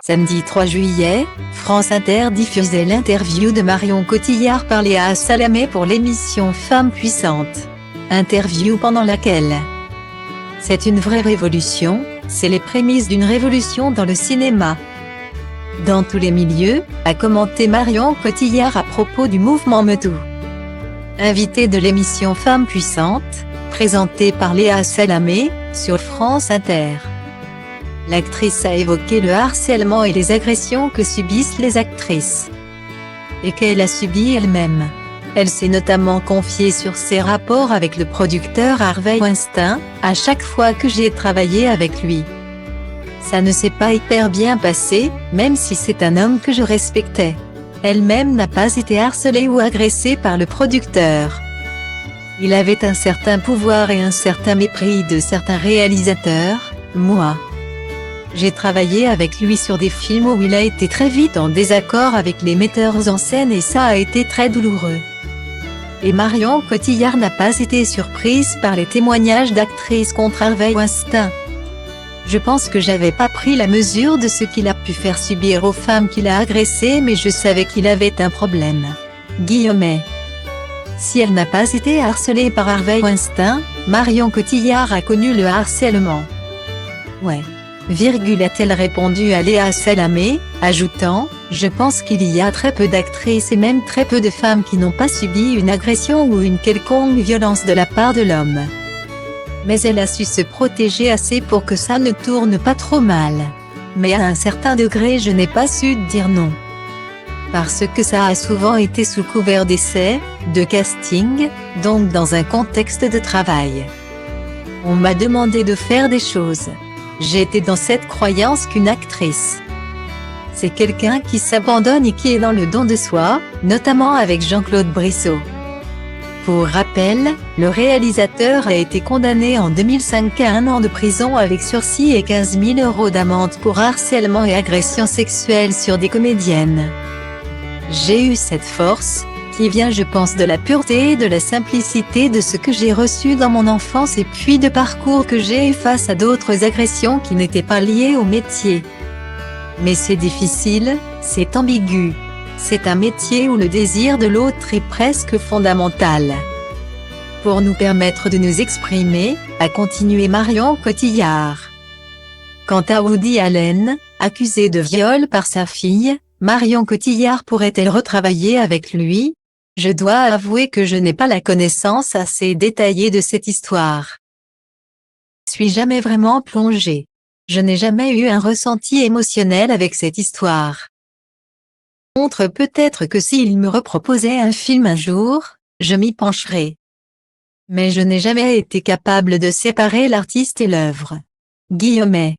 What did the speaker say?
Samedi 3 juillet, France Inter diffusait l'interview de Marion Cotillard par Léa Salamé pour l'émission Femmes puissantes. Interview pendant laquelle c'est une vraie révolution, c'est les prémices d'une révolution dans le cinéma. Dans tous les milieux, a commenté Marion Cotillard à propos du mouvement MeToo. Invitée de l'émission Femmes puissantes, présentée par Léa Salamé, sur France Inter. L'actrice a évoqué le harcèlement et les agressions que subissent les actrices. Et qu'elle a subi elle-même. Elle s'est notamment confiée sur ses rapports avec le producteur Harvey Weinstein, à chaque fois que j'ai travaillé avec lui. Ça ne s'est pas hyper bien passé, même si c'est un homme que je respectais. Elle-même n'a pas été harcelée ou agressée par le producteur. Il avait un certain pouvoir et un certain mépris de certains réalisateurs, moi. J'ai travaillé avec lui sur des films où il a été très vite en désaccord avec les metteurs en scène et ça a été très douloureux. Et Marion Cotillard n'a pas été surprise par les témoignages d'actrices contre Harvey Weinstein. Je pense que j'avais pas pris la mesure de ce qu'il a pu faire subir aux femmes qu'il a agressées, mais je savais qu'il avait un problème. Guillemets. Si elle n'a pas été harcelée par Harvey Weinstein, Marion Cotillard a connu le harcèlement. Ouais. A-t-elle répondu à Léa Salamé, ajoutant « Je pense qu'il y a très peu d'actrices et même très peu de femmes qui n'ont pas subi une agression ou une quelconque violence de la part de l'homme. Mais elle a su se protéger assez pour que ça ne tourne pas trop mal. Mais à un certain degré je n'ai pas su dire non. Parce que ça a souvent été sous couvert d'essais, de casting, donc dans un contexte de travail. On m'a demandé de faire des choses. J'ai été dans cette croyance qu'une actrice, c'est quelqu'un qui s'abandonne et qui est dans le don de soi, notamment avec Jean-Claude Brissot. Pour rappel, le réalisateur a été condamné en 2005 à 1 an de prison avec sursis et 15 000 € d'amende pour harcèlement et agression sexuelle sur des comédiennes. J'ai eu cette force, qui vient je pense de la pureté et de la simplicité de ce que j'ai reçu dans mon enfance et puis de parcours que j'ai eu face à d'autres agressions qui n'étaient pas liées au métier. Mais c'est difficile, c'est ambigu. C'est un métier où le désir de l'autre est presque fondamental. Pour nous permettre de nous exprimer, a continué Marion Cotillard. Quant à Woody Allen, accusé de viol par sa fille, Marion Cotillard pourrait-elle retravailler avec lui? Je dois avouer que je n'ai pas la connaissance assez détaillée de cette histoire. Je suis jamais vraiment plongée. Je n'ai jamais eu un ressenti émotionnel avec cette histoire. Contre peut-être que s'il me reproposait un film un jour, je m'y pencherais. Mais je n'ai jamais été capable de séparer l'artiste et l'œuvre. Guillemets.